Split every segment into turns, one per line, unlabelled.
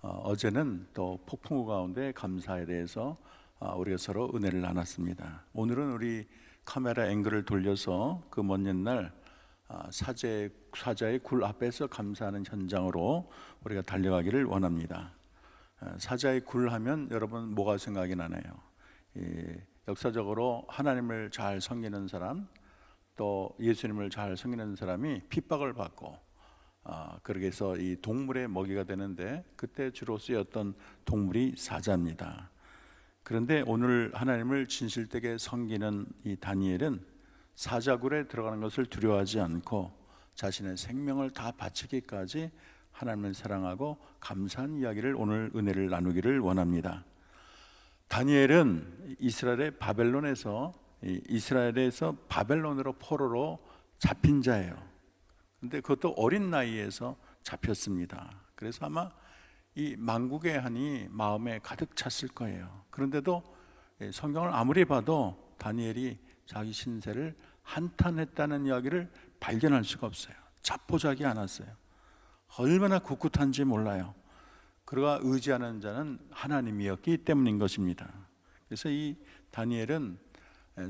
어제는 또 폭풍우 가운데 감사에 대해서 우리가 서로 은혜를 나눴습니다. 오늘은 우리 카메라 앵글을 돌려서 그 먼 옛날 사자의 굴 앞에서 감사하는 현장으로 우리가 달려가기를 원합니다. 사자의 굴 하면 여러분 뭐가 생각이 나나요? 역사적으로 하나님을 잘 섬기는 사람, 또 예수님을 잘 섬기는 사람이 핍박을 받고 그렇게 해서 이 동물의 먹이가 되는데, 그때 주로 쓰였던 동물이 사자입니다. 그런데 오늘 하나님을 진실되게 섬기는 이 다니엘은 사자굴에 들어가는 것을 두려워하지 않고 자신의 생명을 다 바치기까지 하나님을 사랑하고 감사한 이야기를, 오늘 은혜를 나누기를 원합니다. 다니엘은 이스라엘에서 바벨론으로 포로로 잡힌 자예요. 근데 그것도 어린 나이에서 잡혔습니다. 그래서 아마 이 만국의 한이 마음에 가득 찼을 거예요. 그런데도 성경을 아무리 봐도 다니엘이 자기 신세를 한탄했다는 이야기를 발견할 수가 없어요. 자포자기 않았어요. 얼마나 꿋꿋한지 몰라요. 그가 의지하는 자는 하나님이었기 때문인 것입니다. 그래서 이 다니엘은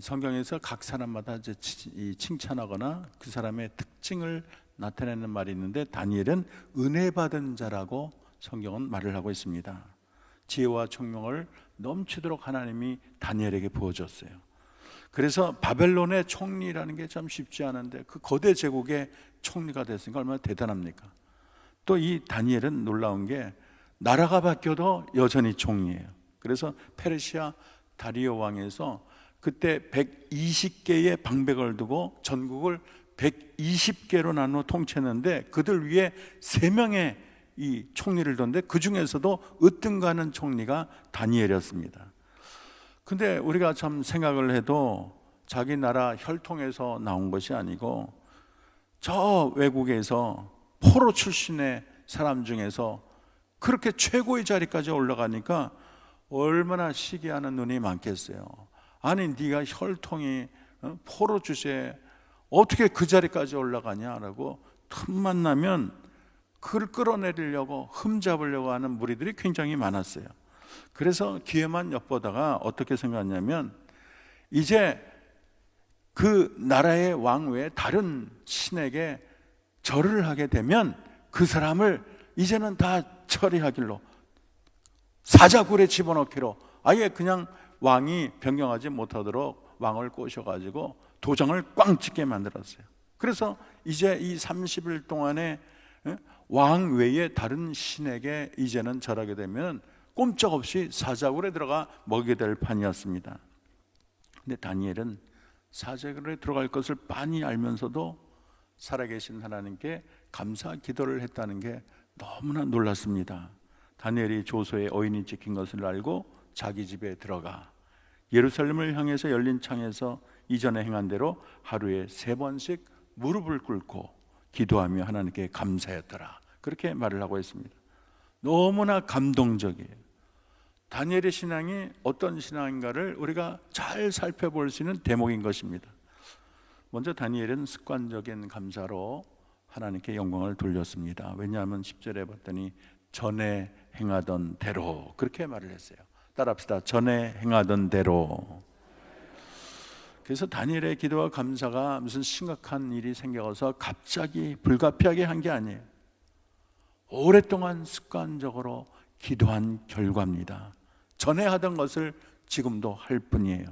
성경에서 각 사람마다 칭찬하거나 그 사람의 특징을 나타내는 말이 있는데, 다니엘은 은혜 받은 자라고 성경은 말을 하고 있습니다. 지혜와 총명을 넘치도록 하나님이 다니엘에게 부어줬어요. 그래서 바벨론의 총리라는 게 참 쉽지 않은데 그 거대 제국의 총리가 됐으니까 얼마나 대단합니까? 또 이 다니엘은 놀라운 게 나라가 바뀌어도 여전히 총리예요. 그래서 페르시아 다리오 왕에서 그때 120개의 방백을 두고 전국을 120개로 나누어 통치했는데, 그들 위에 3명의 이 총리를 뒀는데 그 중에서도 으뜸가는 총리가 다니엘이었습니다. 근데 우리가 참 생각을 해도 자기 나라 혈통에서 나온 것이 아니고 저 외국에서 포로 출신의 사람 중에서 그렇게 최고의 자리까지 올라가니까 얼마나 시기하는 눈이 많겠어요. 아니, 네가 혈통이 포로 주제에 어떻게 그 자리까지 올라가냐라고 틈만 나면 그를 끌어내리려고 흠잡으려고 하는 무리들이 굉장히 많았어요. 그래서 기회만 엿보다가 어떻게 생각하냐면, 이제 그 나라의 왕 외에 다른 신에게 절을 하게 되면 그 사람을 이제는 다 처리하기로, 사자굴에 집어넣기로, 아예 그냥 왕이 변경하지 못하도록 왕을 꼬셔가지고 도장을 꽝 찍게 만들었어요. 그래서 이제 이 30일 동안에 왕 외에 다른 신에게 이제는 절하게 되면 꼼짝없이 사자굴에 들어가 먹게 될 판이었습니다. 근데 다니엘은 사자굴에 들어갈 것을 빤히 알면서도 살아계신 하나님께 감사 기도를 했다는 게 너무나 놀랐습니다. 다니엘이 조서에 어인이 찍힌 것을 알고 자기 집에 들어가 예루살렘을 향해서 열린 창에서 이전에 행한 대로 하루에 3번씩 무릎을 꿇고 기도하며 하나님께 감사했더라, 그렇게 말을 하고 있습니다. 너무나 감동적이에요. 다니엘의 신앙이 어떤 신앙인가를 우리가 잘 살펴볼 수 있는 대목인 것입니다. 먼저 다니엘은 습관적인 감사로 하나님께 영광을 돌렸습니다. 왜냐하면 10절에 봤더니 전에 행하던 대로, 그렇게 말을 했어요. 따라합시다. 전에 행하던 대로. 그래서 다니엘의 기도와 감사가 무슨 심각한 일이 생겨서 갑자기 불가피하게 한 게 아니에요. 오랫동안 습관적으로 기도한 결과입니다. 전에 하던 것을 지금도 할 뿐이에요.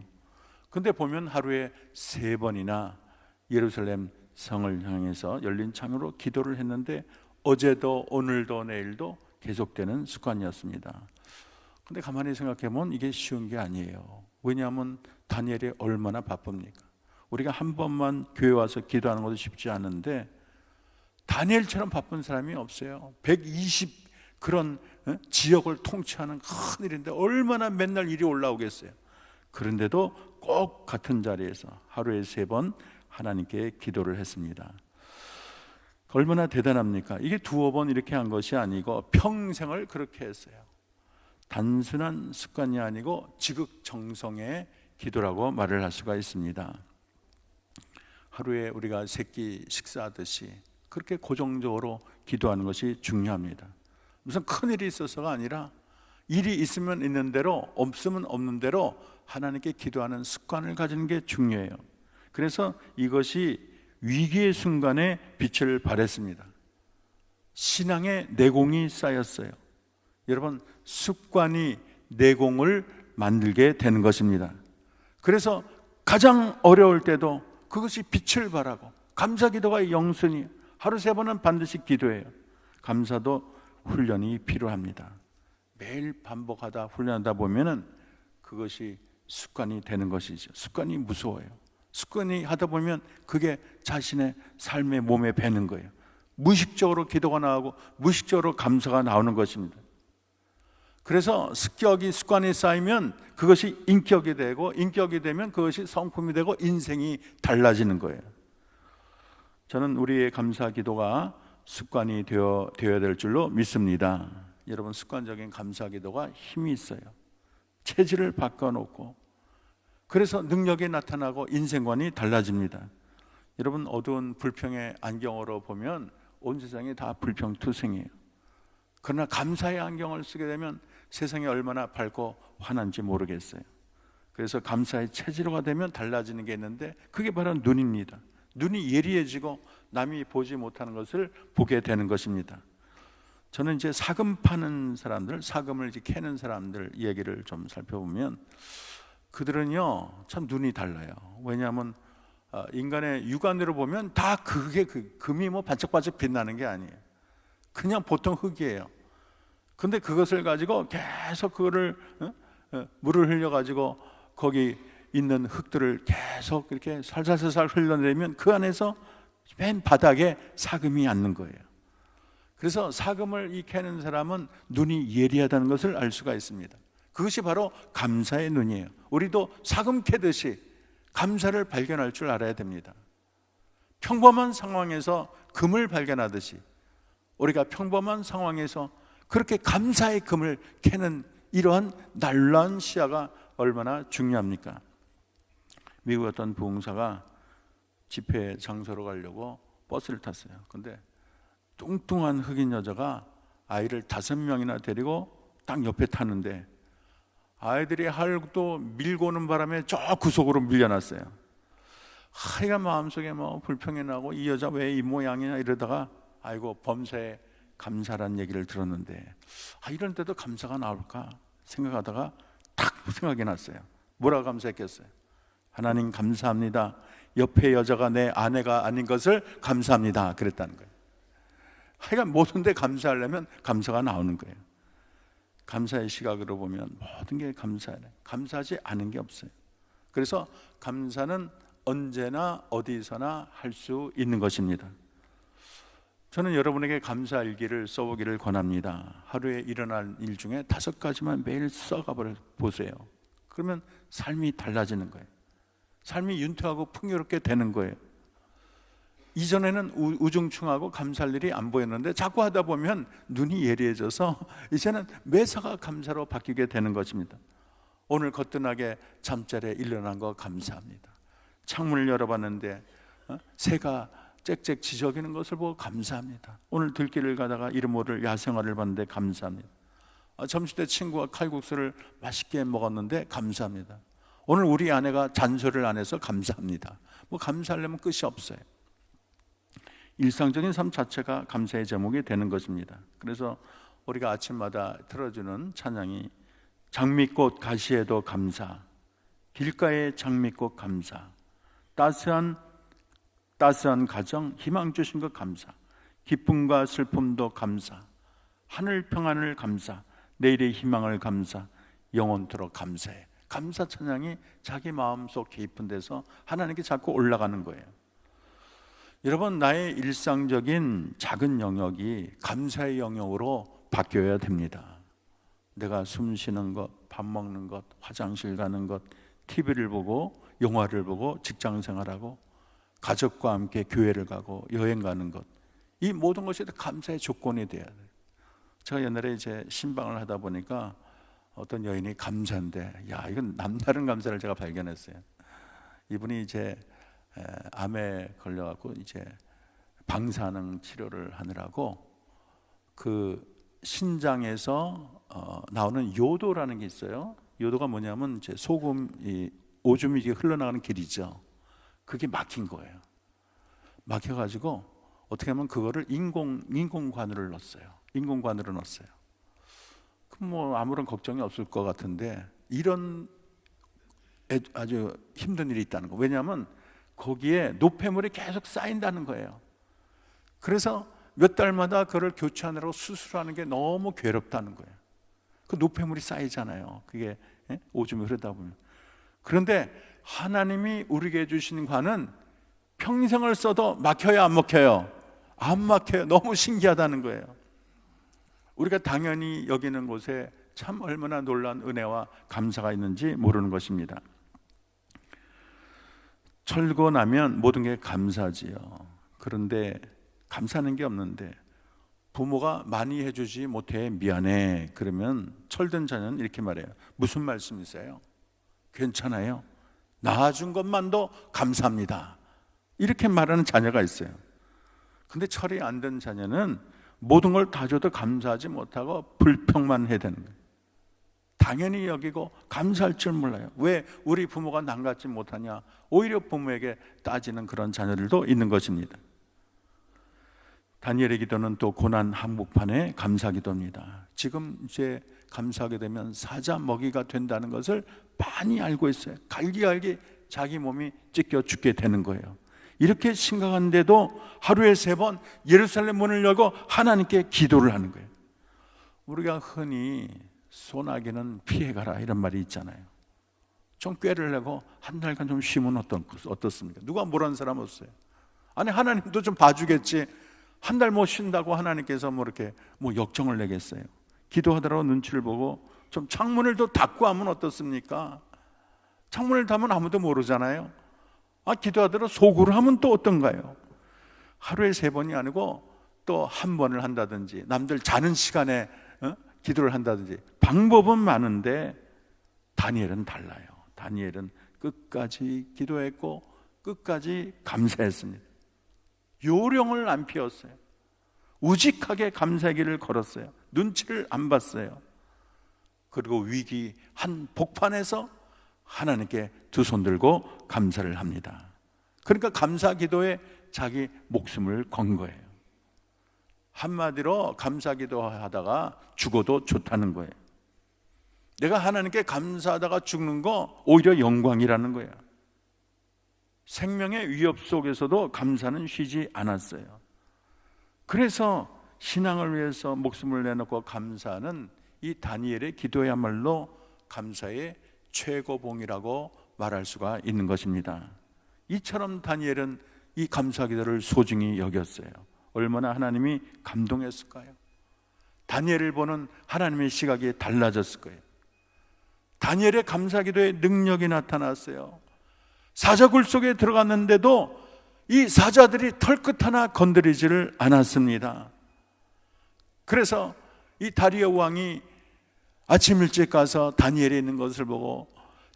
근데 보면 하루에 3번이나 예루살렘 성을 향해서 열린 창으로 기도를 했는데, 어제도 오늘도 내일도 계속되는 습관이었습니다. 근데 가만히 생각해보면 이게 쉬운 게 아니에요. 왜냐하면 다니엘이 얼마나 바쁩니까? 우리가 한 번만 교회 와서 기도하는 것도 쉽지 않은데 다니엘처럼 바쁜 사람이 없어요. 120 그런 지역을 통치하는 큰 일인데 얼마나 맨날 일이 올라오겠어요. 그런데도 꼭 같은 자리에서 하루에 3번 하나님께 기도를 했습니다. 얼마나 대단합니까? 이게 2번 이렇게 한 것이 아니고 평생을 그렇게 했어요. 단순한 습관이 아니고 지극정성의 기도라고 말을 할 수가 있습니다. 하루에 우리가 세끼 식사하듯이 그렇게 고정적으로 기도하는 것이 중요합니다. 무슨 큰일이 있어서가 아니라 일이 있으면 있는 대로 없으면 없는 대로 하나님께 기도하는 습관을 가지는 게 중요해요. 그래서 이것이 위기의 순간에 빛을 발했습니다. 신앙의 내공이 쌓였어요. 여러분, 습관이 내공을 만들게 되는 것입니다. 그래서 가장 어려울 때도 그것이 빛을 발하고, 감사기도가 영순이 하루 3번은 반드시 기도해요. 감사도 훈련이 필요합니다. 매일 반복하다 훈련하다 보면은 그것이 습관이 되는 것이죠. 습관이 무서워요. 습관이 하다 보면 그게 자신의 삶의 몸에 배는 거예요. 무의식적으로 기도가 나오고 무의식적으로 감사가 나오는 것입니다. 그래서 습관이 쌓이면 그것이 인격이 되고, 인격이 되면 그것이 성품이 되고 인생이 달라지는 거예요. 저는 우리의 감사 기도가 습관이 되어야 될 줄로 믿습니다. 여러분, 습관적인 감사 기도가 힘이 있어요. 체질을 바꿔놓고, 그래서 능력이 나타나고 인생관이 달라집니다. 여러분, 어두운 불평의 안경으로 보면 온 세상이 다 불평투성이에요. 그러나 감사의 안경을 쓰게 되면 세상이 얼마나 밝고 환한지 모르겠어요. 그래서 감사의 체질로가 되면 달라지는 게 있는데, 그게 바로 눈입니다. 눈이 예리해지고 남이 보지 못하는 것을 보게 되는 것입니다. 저는 이제 사금 파는 사람들, 사금을 이제 캐는 사람들 얘기를 좀 살펴보면, 그들은요 참 눈이 달라요. 왜냐하면 인간의 육안으로 보면 다 그게 금이 뭐 반짝반짝 빛나는 게 아니에요. 그냥 보통 흙이에요. 근데 그것을 가지고 계속 그거를 물을 흘려가지고 거기 있는 흙들을 계속 이렇게 살살살살 흘러내리면 그 안에서 맨 바닥에 사금이 앉는 거예요. 그래서 사금을 캐는 사람은 눈이 예리하다는 것을 알 수가 있습니다. 그것이 바로 감사의 눈이에요. 우리도 사금 캐듯이 감사를 발견할 줄 알아야 됩니다. 평범한 상황에서 금을 발견하듯이 우리가 평범한 상황에서 그렇게 감사의 금을 캐는 이러한 날라한 시야가 얼마나 중요합니까? 미국 어떤 부흥사가 집회 장소로 가려고 버스를 탔어요. 근데 뚱뚱한 흑인 여자가 아이를 5명이나 데리고 딱 옆에 타는데, 아이들이 할도 밀고 오는 바람에 저 구석으로 밀려났어요. 하여간 마음속에 뭐 불평이 나고, 이 여자 왜 이 모양이냐 이러다가, 아이고 범사에 감사란 얘기를 들었는데, 이런 때도 감사가 나올까 생각하다가 딱 생각이 났어요. 뭐라고 감사했겠어요? 하나님 감사합니다. 옆에 여자가 내 아내가 아닌 것을 감사합니다. 그랬다는 거예요. 하여간 모든 데 감사하려면 감사가 나오는 거예요. 감사의 시각으로 보면 모든 게 감사해. 감사하지 않은 게 없어요. 그래서 감사는 언제나 어디서나 할 수 있는 것입니다. 저는 여러분에게 감사 일기를 써보기를 권합니다. 하루에 일어날 일 중에 5가지만 매일 써가 보세요. 그러면 삶이 달라지는 거예요. 삶이 윤택하고 풍요롭게 되는 거예요. 이전에는 우중충하고 감사할 일이 안 보였는데 자꾸 하다 보면 눈이 예리해져서 이제는 매사가 감사로 바뀌게 되는 것입니다. 오늘 거뜬하게 잠자리에 일어난 거 감사합니다. 창문을 열어봤는데 새가 짹짹 지저귀는 것을 보고 감사합니다. 오늘 들길을 가다가 이름 모를 야생화를 봤는데 감사합니다. 점심때 친구가 칼국수를 맛있게 먹었는데 감사합니다. 오늘 우리 아내가 잔소리를 안 해서 감사합니다. 뭐 감사하려면 끝이 없어요. 일상적인 삶 자체가 감사의 제목이 되는 것입니다. 그래서 우리가 아침마다 틀어주는 찬양이 장미꽃 가시에도 감사, 길가의 장미꽃 감사, 따스한 가정 희망 주신 것 감사, 기쁨과 슬픔도 감사, 하늘 평안을 감사, 내일의 희망을 감사, 영원토록 감사해. 감사 찬양이 자기 마음속 깊은 데서 하나님께 자꾸 올라가는 거예요. 여러분, 나의 일상적인 작은 영역이 감사의 영역으로 바뀌어야 됩니다. 내가 숨 쉬는 것, 밥 먹는 것, 화장실 가는 것, TV를 보고 영화를 보고 직장 생활하고 가족과 함께 교회를 가고 여행 가는 것, 이 모든 것이 다 감사의 조건이 돼야 돼요. 제가 옛날에 이제 신방을 하다 보니까 어떤 여인이 감사인데, 이건 남다른 감사를 제가 발견했어요. 이분이 이제 암에 걸려갖고 이제 방사능 치료를 하느라고 그 신장에서 나오는 요도라는 게 있어요. 요도가 뭐냐면 이제 소금, 오줌이 흘러나가는 길이죠. 그게 막힌 거예요. 막혀가지고 어떻게 하면 그거를 인공관으로 넣었어요. 인공관으로 넣었어요. 그럼 뭐 아무런 걱정이 없을 것 같은데 이런 아주 힘든 일이 있다는 거. 왜냐하면 거기에 노폐물이 계속 쌓인다는 거예요. 그래서 몇 달마다 그걸 교체하느라고 수술하는 게 너무 괴롭다는 거예요. 그 노폐물이 쌓이잖아요. 그게 오줌이 흐르다 보면. 그런데 하나님이 우리에게 주신 관은 평생을 써도 막혀요, 안 막혀요? 안 막혀요. 너무 신기하다는 거예요. 우리가 당연히 여기는 곳에 참 얼마나 놀라운 은혜와 감사가 있는지 모르는 것입니다. 철거 나면 모든 게 감사지요. 그런데 감사하는 게 없는데 부모가 많이 해주지 못해 미안해 그러면 철든 자녀는 이렇게 말해요. 무슨 말씀이세요? 괜찮아요. 낳아준 것만도 감사합니다. 이렇게 말하는 자녀가 있어요. 근데 철이 안 든 자녀는 모든 걸 다 줘도 감사하지 못하고 불평만 해야 되는 거예요. 당연히 여기고 감사할 줄 몰라요. 왜 우리 부모가 남 같지 못하냐? 오히려 부모에게 따지는 그런 자녀들도 있는 것입니다. 다니엘의 기도는 또 고난 한복판의 감사 기도입니다. 지금 이제 감사하게 되면 사자 먹이가 된다는 것을 많이 알고 있어요. 갈기갈기 자기 몸이 찢겨 죽게 되는 거예요. 이렇게 심각한데도 하루에 3번 예루살렘 문을 열고 하나님께 기도를 하는 거예요. 우리가 흔히 소나기는 피해가라 이런 말이 있잖아요. 좀 꾀를 내고 한 달간 좀 쉬면 어떻습니까? 누가 뭐라는 사람 없어요. 아니 하나님도 좀 봐주겠지. 한 달 못 쉰다고 하나님께서 뭐 이렇게 뭐 역정을 내겠어요. 기도하더라도 눈치를 보고 좀 창문을 더 닫고 하면 어떻습니까? 창문을 닫으면 아무도 모르잖아요. 기도하더라도 속으로 하면 또 어떤가요? 하루에 3번이 아니고 또 1번을 한다든지 남들 자는 시간에 기도를 한다든지 방법은 많은데 다니엘은 달라요. 다니엘은 끝까지 기도했고 끝까지 감사했습니다. 요령을 안 피웠어요. 우직하게 감사의 길을 걸었어요. 눈치를 안 봤어요. 그리고 위기 한 복판에서 하나님께 두 손 들고 감사를 합니다. 그러니까 감사 기도에 자기 목숨을 건 거예요. 한마디로 감사 기도하다가 죽어도 좋다는 거예요. 내가 하나님께 감사하다가 죽는 거 오히려 영광이라는 거예요. 생명의 위협 속에서도 감사는 쉬지 않았어요. 그래서 신앙을 위해서 목숨을 내놓고 감사하는 이 다니엘의 기도야말로 감사의 최고봉이라고 말할 수가 있는 것입니다. 이처럼 다니엘은 이 감사 기도를 소중히 여겼어요. 얼마나 하나님이 감동했을까요? 다니엘을 보는 하나님의 시각이 달라졌을 거예요. 다니엘의 감사 기도에 능력이 나타났어요. 사자굴 속에 들어갔는데도 이 사자들이 털끝 하나 건드리지를 않았습니다. 그래서 이 다리오 왕이 아침 일찍 가서 다니엘이 있는 것을 보고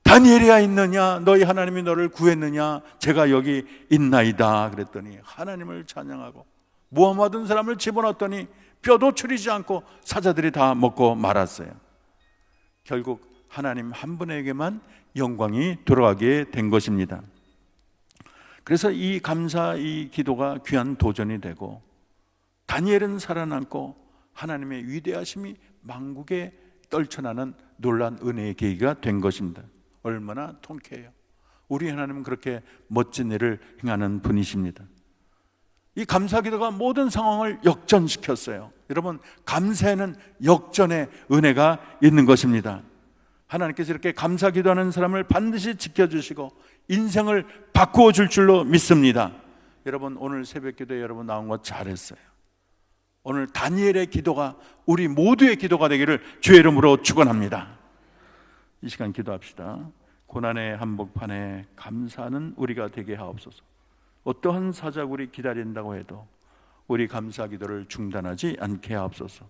다니엘이야 있느냐? 너희 하나님이 너를 구했느냐? 제가 여기 있나이다 그랬더니 하나님을 찬양하고 모함 얻은 사람을 집어넣었더니 뼈도 추리지 않고 사자들이 다 먹고 말았어요. 결국 하나님 한 분에게만 영광이 돌아가게 된 것입니다. 그래서 이 감사, 이 기도가 귀한 도전이 되고 다니엘은 살아남고 하나님의 위대하심이 만국에 떨쳐나는 놀라운 은혜의 계기가 된 것입니다. 얼마나 통쾌해요. 우리 하나님은 그렇게 멋진 일을 행하는 분이십니다. 이 감사 기도가 모든 상황을 역전시켰어요. 여러분, 감사에는 역전의 은혜가 있는 것입니다. 하나님께서 이렇게 감사 기도하는 사람을 반드시 지켜주시고 인생을 바꾸어 줄 줄로 믿습니다. 여러분, 오늘 새벽 기도에 여러분 나온 거 잘했어요. 오늘 다니엘의 기도가 우리 모두의 기도가 되기를 주의 이름으로 축원합니다. 이 시간 기도합시다. 고난의 한복판에 감사하는 우리가 되게 하옵소서. 어떠한 사자굴이 기다린다고 해도 우리 감사 기도를 중단하지 않게 하옵소서.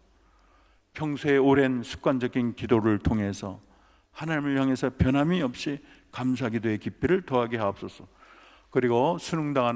평소에 오랜 습관적인 기도를 통해서 하나님을 향해서 변함이 없이 감사 기도의 깊이를 더하게 하옵소서. 그리고 수능당하는